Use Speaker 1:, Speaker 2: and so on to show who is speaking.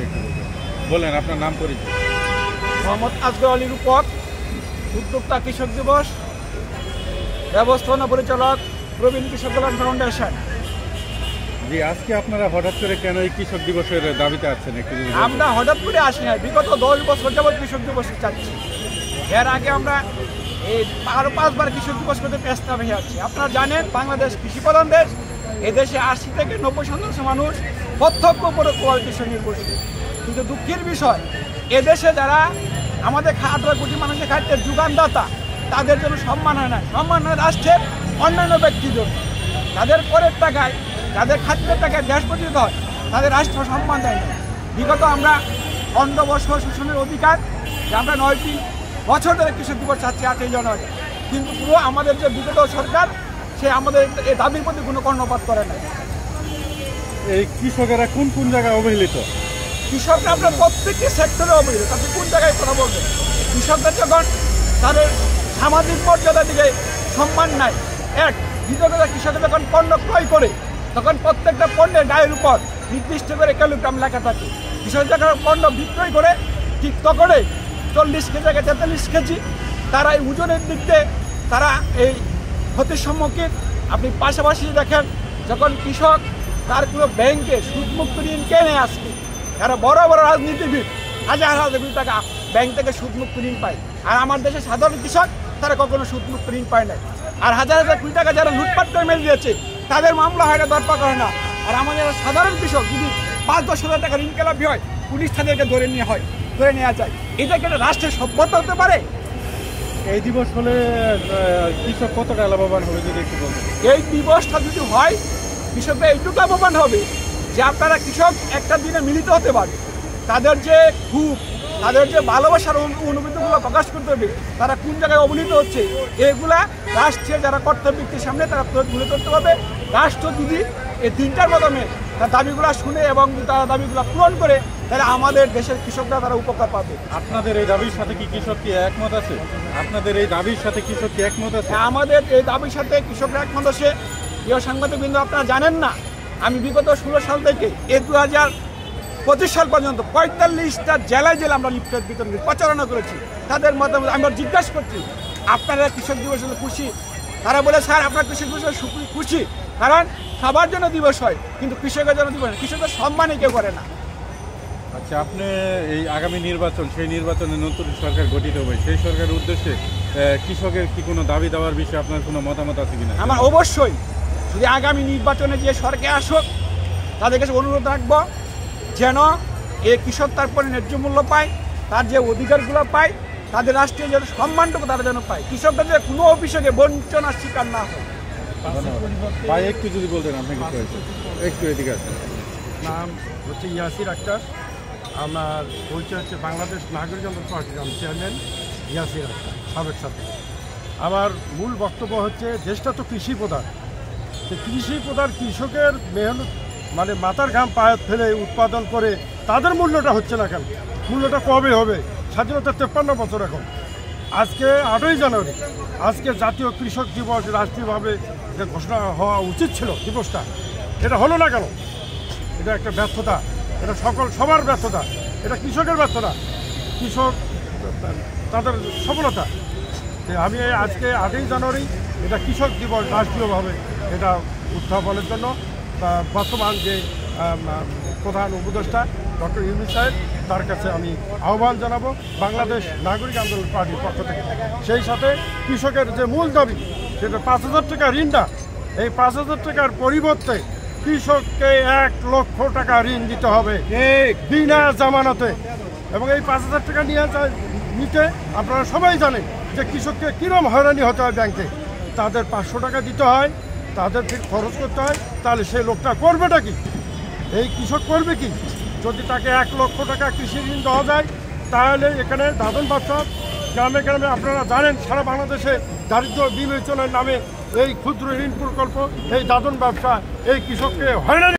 Speaker 1: একটু বলেন আপনার নাম পরিচয়।
Speaker 2: মোহাম্মদ আসগর আলী রূপক, উদ্যোক্তা কৃষক দিবস, ব্যবস্থাপনা পরিচালক প্রবীণ কৃষক কল্যাণ ফাউন্ডেশন।
Speaker 1: জি, আজকে আপনারা হঠাৎ করে কেন এই কৃষক দিবসের দাবিতে আসছেন একটু যদি বলেন।
Speaker 2: আমরা হঠাৎ করে আসি না, বিগত 10 বছর যাবৎ কৃষক দিবস চাচ্ছি। এর আগে আমরা এই আরো 5 বার কৃষক দিবস করতে প্রস্তাব হয়ে আসছি। আপনারা জানেন বাংলাদেশ কৃষি প্রধান দেশ। এদেশে 80 থেকে 90% মানুষ প্রত্যক্ষ কৃষি নির্ভরশীল। কিন্তু দুঃখের বিষয়, এদেশে যারা আমাদের 18 কোটি মানুষের খাদ্যের যোগানদাতা, তাদের জন্য সম্মান হয় না। সম্মান হয় রাষ্ট্রের অন্যান্য ব্যক্তির জন্য। তাদের করের টাকায়, যাদের খাদ্যের টাকায় দেশ পরিচিত হয়, তাদের রাষ্ট্র সম্মান দেয় না। বিগত আমরা 15 বছর শোষণের অধিকার, যে আমরা 9টি বছর ধরে কৃষক দিবস চাচ্ছি 8ই জানুয়ারি, কিন্তু পুরো আমাদের যে বিগত সরকার, সে আমাদের এই দাবির প্রতি কোনো কর্ণপাত করে না।
Speaker 1: এই কৃষকেরা কোন কোন জায়গায় অবহেলিত?
Speaker 2: কৃষকরা আপনার প্রত্যেকটি সেক্টরে অবহেলিত। আপনি কোন জায়গায় কথা বলবেন? কৃষকদের যখন তাদের সামাজিক মর্যাদার দিকে সম্মান নাই, এক দ্বিতীয় কথা, কৃষকরা যখন পণ্য ক্রয় করে, তখন প্রত্যেকটা পণ্যের গায়ের উপর নির্দিষ্ট করে কিলোগ্রাম লেখা থাকে। কৃষক যখন পণ্য বিক্রয় করে, ঠিক তখনই 40 কেজি থেকে 43 কেজি তারা এই ওজনের দিক দিয়ে তারা এই ক্ষতির সম্মুখীন। আপনি পাশাপাশি দেখেন, যখন কৃষক তার কোনো ব্যাংকে সুদমুক্ত ঋণ কেনে আসবে, তারা বড় বড় রাজনীতিবিদ হাজার হাজার কোটি টাকা ব্যাংক থেকে সুদমুক্ত ঋণ পায়। আর আমার দেশে সাধারণ কৃষক তারা কখনো সুদমুক্ত ঋণ পায় না। আর হাজার হাজার কোটি টাকা যারা লুটপাট করে মেরে দিয়েছে, তাদের মামলা হয় না, দরপা করে না। আর আমাদের সাধারণ কৃষক যদি 5-10 হাজার টাকা ঋণ খেলাপি হয়, পুলিশ তাদেরকে ধরে নেওয়া যায়। এটা কি রাষ্ট্রের সভ্যতা হতে পারে?
Speaker 1: এই দিবস হলে কৃষক কতটা লাভবান হবে যদি একটু বলেন।
Speaker 2: এই দিবসটা যদি হয়, কৃষকরা এইটুকু লাভবান হবে যে আপনারা কৃষক একটা দিনে মিলিত হতে পারে। তাদের যে খুব, তাদের যে ভালোবাসার অনুভূতিগুলো প্রকাশ করতে হবে, তারা কোন জায়গায় অবহেলিত হচ্ছে, এগুলা রাষ্ট্রের যারা কর্তব্যের সামনে তারা তুলে ধরতে হবে। রাষ্ট্র যদি এই 3টার মাধ্যমে তার দাবিগুলো শুনে এবং তারা দাবিগুলো পূরণ করে, তাহলে আমাদের দেশের কৃষকরা তারা উপকার পাবে।
Speaker 1: আপনাদের এই দাবির সাথে কি কৃষক কি একমত আছে? আপনাদের এই দাবির সাথে কৃষক কি একমত আছে?
Speaker 2: আমাদের এই দাবির সাথে কৃষকরা একমত আছে। প্রিয় সাংবাদিকবৃন্দ, আপনারা জানেন না, আমি বিগত 16 সাল থেকে এই 2025 সাল পর্যন্ত 45টা জেলায় আমরা লিফলেট বিতরণ করেছি, প্রচারণা করেছি। তাদের মতামত আমরা জিজ্ঞাসা করছি, আপনারা কৃষক দিবসে খুশি? তারা বলে, স্যার আপনার কৃষক দিবসে খুশি, কারণ সবার জন্য দিবস হয়, কিন্তু কৃষকের জন্য দিবস হয়। কৃষকের সম্মানই কেউ করে না।
Speaker 1: আচ্ছা, আপনি এই আগামী নির্বাচন, সেই নির্বাচনে নতুন সরকার গঠিত হবে, সেই সরকারের উদ্দেশ্যে কৃষকের কি কোনো দাবি দেওয়ার বিষয়ে আপনার কোনো মতামত আছে কিনা?
Speaker 2: আমার অবশ্যই, যদি আগামী নির্বাচনে যে সরকার আসুক, তাদের কাছে অনুরোধ রাখবো যেন এই কৃষক তারপরে ন্যায্য মূল্য পায়, তার যে অধিকারগুলো পায়, তাদের রাষ্ট্রীয় যে সম্মানটুকু তারা যেন পায়, কৃষকরা যে কোনো অফিসকে বঞ্চনার শিকার না হয়।
Speaker 1: ভাই একটু যদি বলতেন আপনি কিছু হয়েছে একটু এদিকে আসেন।
Speaker 3: নাম হচ্ছে ইয়াসির আক্তার, আমার পরিচয় হচ্ছে বাংলাদেশ নাগরিক আন্দোলন পার্টির আমি চেয়ারম্যান ইয়াসির আক্তার, সাবেক ছাত্র। আমার মূল বক্তব্য হচ্ছে, দেশটা তো কৃষি প্রধান। তো কৃষি প্রধান কৃষকের মেহনত, মানে মাথার ঘাম পায়ে ফেলে উৎপাদন করে, তাদের মূল্যটা হচ্ছে না কেন? মূল্যটা কবে হবে? স্বাধীনতা 53 বছর এখন। আজকে 8ই জানুয়ারি, আজকে জাতীয় কৃষক দিবস রাষ্ট্রীয়ভাবে যে ঘোষণা হওয়া উচিত ছিল দিবসটা, এটা হলো না কেন? এটা একটা ব্যর্থতা, এটা সবার ব্যর্থতা, এটা কৃষকের ব্যর্থতা, কৃষক তাদের সফলতা। আমি আজকে 8ই জানুয়ারি এটা কৃষক দিবস রাষ্ট্রীয়ভাবে এটা উত্থাপনের জন্য বর্তমান যে প্রধান উপদেষ্টা ডক্টর ইউনূস সাহেব, তার কাছে আমি আহ্বান জানাবো বাংলাদেশ নাগরিক আন্দোলন পার্টির পক্ষ থেকে। সেই সাথে কৃষকের যে মূল দাবি, সেটা 5,000 টাকা ঋণটা, এই 5,000 টাকার পরিবর্তে কৃষককে 1 লক্ষ টাকা ঋণ দিতে হবে বিনা জামানতে। এবং এই 5,000 টাকা নিতে আপনারা সবাই জানেন যে কৃষককে কীরকম হয়রানি হতে হয় ব্যাংকে। তাদের 500 টাকা দিতে হয়, তাদের ঠিক খরচ করতে হয়। তাহলে সেই লোকটা করবেটা কি? এই কৃষক করবে কি? যদি তাকে 1 লক্ষ টাকা কৃষি ঋণ দেওয়া যায়, তাহলে এখানে দাদন ব্যবসা, গ্রামে গ্রামে আপনারা জানেন সারা বাংলাদেশে দারিদ্র বিমোচনের নামে এই ক্ষুদ্র ঋণ প্রকল্প, এই দাদন ব্যবসা এই কৃষককে হয়রানি